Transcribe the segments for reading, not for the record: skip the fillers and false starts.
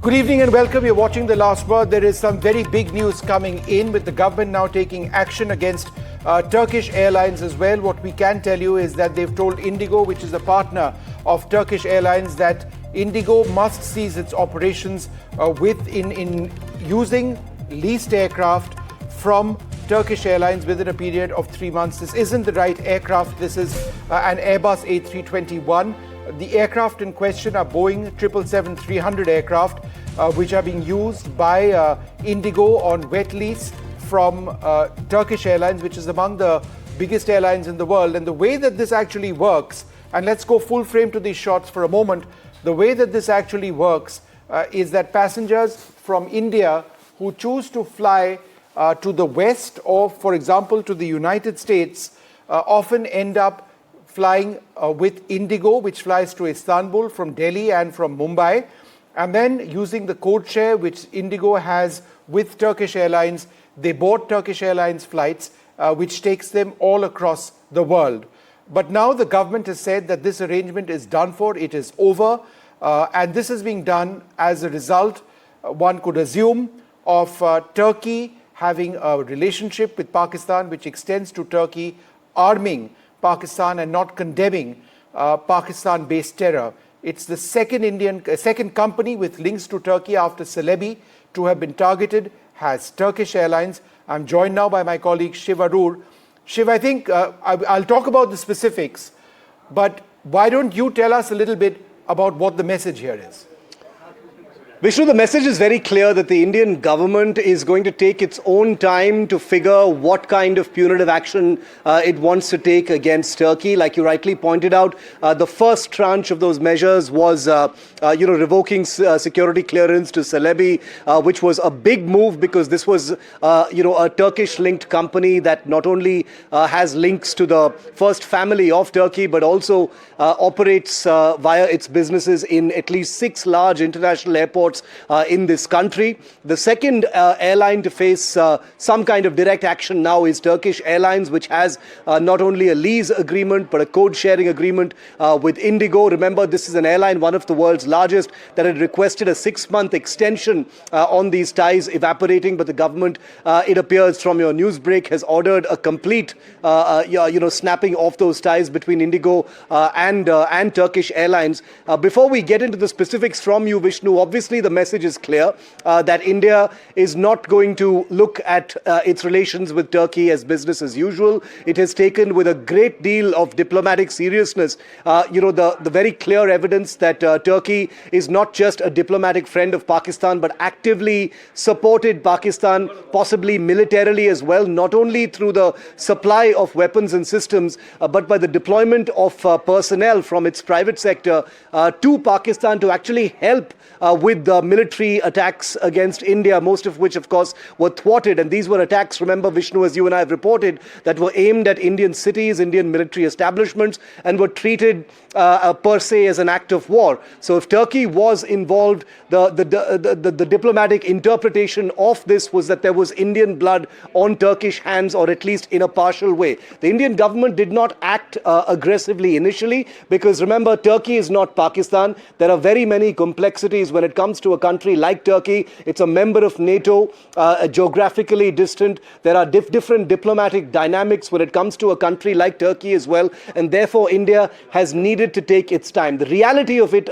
Good evening and welcome. You're watching The Last Word. There is some very big news coming in with the government now taking action against Turkish Airlines as well. What we can tell you is that they've told Indigo, which is a partner of Turkish Airlines, that Indigo must cease its operations in using leased aircraft from Turkish Airlines within a period of 3 months. This isn't the right aircraft. This is an Airbus A321. The aircraft in question are Boeing 777-300 aircraft, which are being used by Indigo on wet lease from Turkish Airlines, which is among the biggest airlines in the world. And the way that this actually works, and let's go full frame to these shots for a moment, the way that this actually works is that passengers from India who choose to fly to the West or, for example, to the United States, often end up flying with Indigo, which flies to Istanbul from Delhi and from Mumbai, and then using the codeshare which Indigo has with Turkish Airlines, they board Turkish Airlines flights, which takes them all across the world. But now the government has said that this arrangement is done for, it is over, and this is being done as a result, one could assume, of Turkey having a relationship with Pakistan which extends to Turkey arming Pakistan and not condemning Pakistan-based terror. It's the second company with links to Turkey after Celebi to have been targeted, has Turkish Airlines. I'm joined now by my colleague Shiv Arur. Shiv, I think I'll talk about the specifics, but why don't you tell us a little bit about what the message here is? Vishnu, the message is very clear that the Indian government is going to take its own time to figure what kind of punitive action it wants to take against Turkey. Like you rightly pointed out, the first tranche of those measures was, revoking security clearance to Celebi, which was a big move because this was, a Turkish-linked company that not only has links to the first family of Turkey, but also operates via its businesses in at least 6 large international airports in this country. The second airline to face some kind of direct action now is Turkish Airlines, which has not only a lease agreement but a code-sharing agreement with Indigo. Remember, this is an airline, one of the world's largest, that had requested a 6-month extension on these ties evaporating, but the government, it appears from your news break, has ordered a complete snapping of those ties between Indigo and Turkish Airlines. Before we get into the specifics from you, Vishnu, obviously the message is clear that India is not going to look at its relations with Turkey as business as usual. It has taken with a great deal of diplomatic seriousness, the very clear evidence that Turkey is not just a diplomatic friend of Pakistan, but actively supported Pakistan, possibly militarily as well, not only through the supply of weapons and systems, but by the deployment of personnel from its private sector to Pakistan to actually help with the military attacks against India, most of which, of course, were thwarted. And these were attacks, remember, Vishnu, as you and I have reported, that were aimed at Indian cities, Indian military establishments, and were treated per se as an act of war. So if Turkey was involved, the diplomatic interpretation of this was that there was Indian blood on Turkish hands, or at least in a partial way. The Indian government did not act aggressively initially because, remember, Turkey is not Pakistan. There are very many complexities when it comes to a country like Turkey. It's a member of NATO, geographically distant. There are different diplomatic dynamics when it comes to a country like Turkey as well, and therefore India has needed to take its time. The reality of it,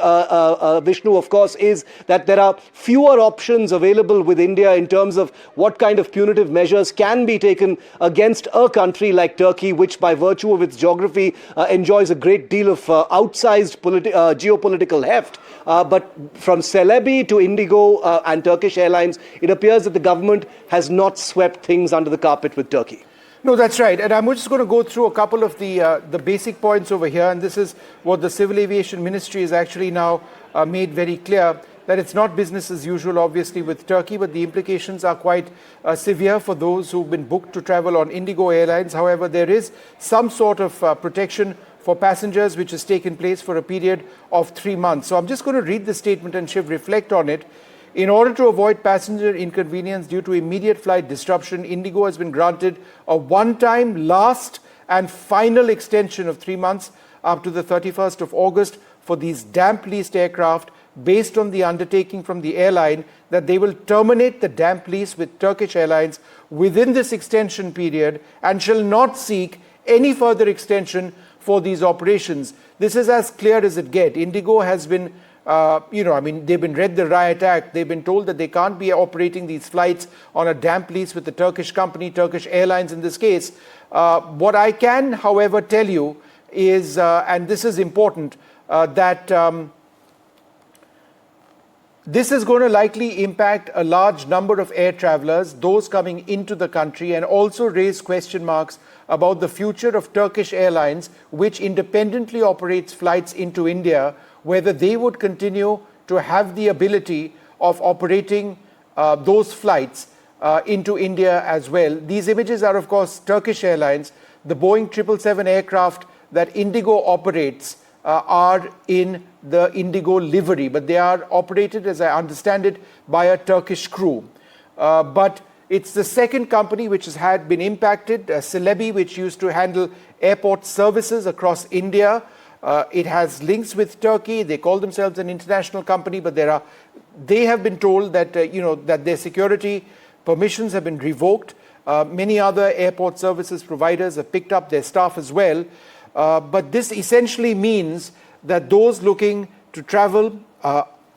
Vishnu, of course, is that there are fewer options available with India in terms of what kind of punitive measures can be taken against a country like Turkey, which by virtue of its geography enjoys a great deal of outsized geopolitical heft. But from Celebi to Indigo and Turkish Airlines, it appears that the government has not swept things under the carpet with Turkey. No, that's right. And I'm just going to go through a couple of the basic points over here. And this is what the Civil Aviation Ministry has actually now made very clear, that it's not business as usual, obviously, with Turkey, but the implications are quite severe for those who've been booked to travel on Indigo Airlines. However, there is some sort of protection for passengers which has taken place for a period of 3 months. So I'm just going to read the statement and Shiv reflect on it. In order to avoid passenger inconvenience due to immediate flight disruption, Indigo has been granted a one-time, last and final extension of 3 months up to the 31st of August for these damp leased aircraft based on the undertaking from the airline that they will terminate the damp lease with Turkish Airlines within this extension period and shall not seek any further extension for these operations. This is as clear as it gets. Indigo has been, they've been read the riot act. They've been told that they can't be operating these flights on a damp lease with the Turkish company, Turkish Airlines in this case. What I can, however, tell you is, and this is important, that this is going to likely impact a large number of air travelers, those coming into the country, and also raise question marks about the future of Turkish Airlines, which independently operates flights into India, whether they would continue to have the ability of operating those flights into India as well. These images are, of course, Turkish Airlines. The Boeing 777 aircraft that Indigo operates are in the Indigo livery, but they are operated, as I understand it, by a Turkish crew. But it's the second company which has been impacted, Celebi, which used to handle airport services across India. It has links with Turkey. They call themselves an international company, but they have been told that that their security permissions have been revoked. Many other airport services providers have picked up their staff as well. But this essentially means that those looking to travel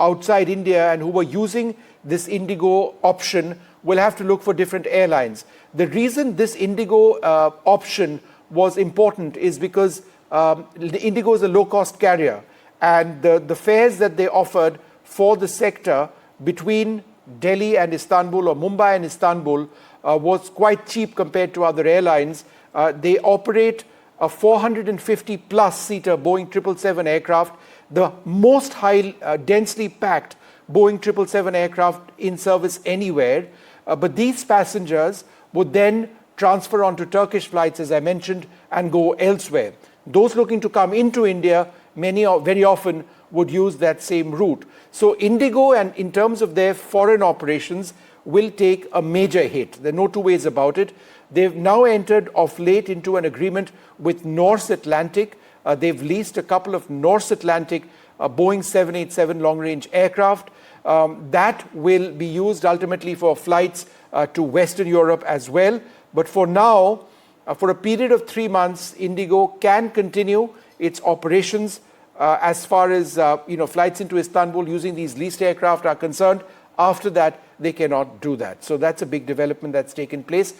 outside India and who were using this Indigo option will have to look for different airlines. The reason this Indigo option was important is because Indigo is a low-cost carrier, and the fares that they offered for the sector between Delhi and Istanbul, or Mumbai and Istanbul, was quite cheap compared to other airlines. They operate a 450-plus seater Boeing 777 aircraft, the most densely packed Boeing 777 aircraft in service anywhere. But these passengers would then transfer onto Turkish flights, as I mentioned, and go elsewhere. Those looking to come into India, very often would use that same route. So Indigo, and in terms of their foreign operations, will take a major hit. There are no two ways about it. They've now entered of late into an agreement with North Atlantic. They've leased a couple of North Atlantic Boeing 787 long-range aircraft. That will be used ultimately for flights to Western Europe as well. But for now, for a period of 3 months, Indigo can continue its operations as far as flights into Istanbul using these leased aircraft are concerned. After that, they cannot do that. So that's a big development that's taken place.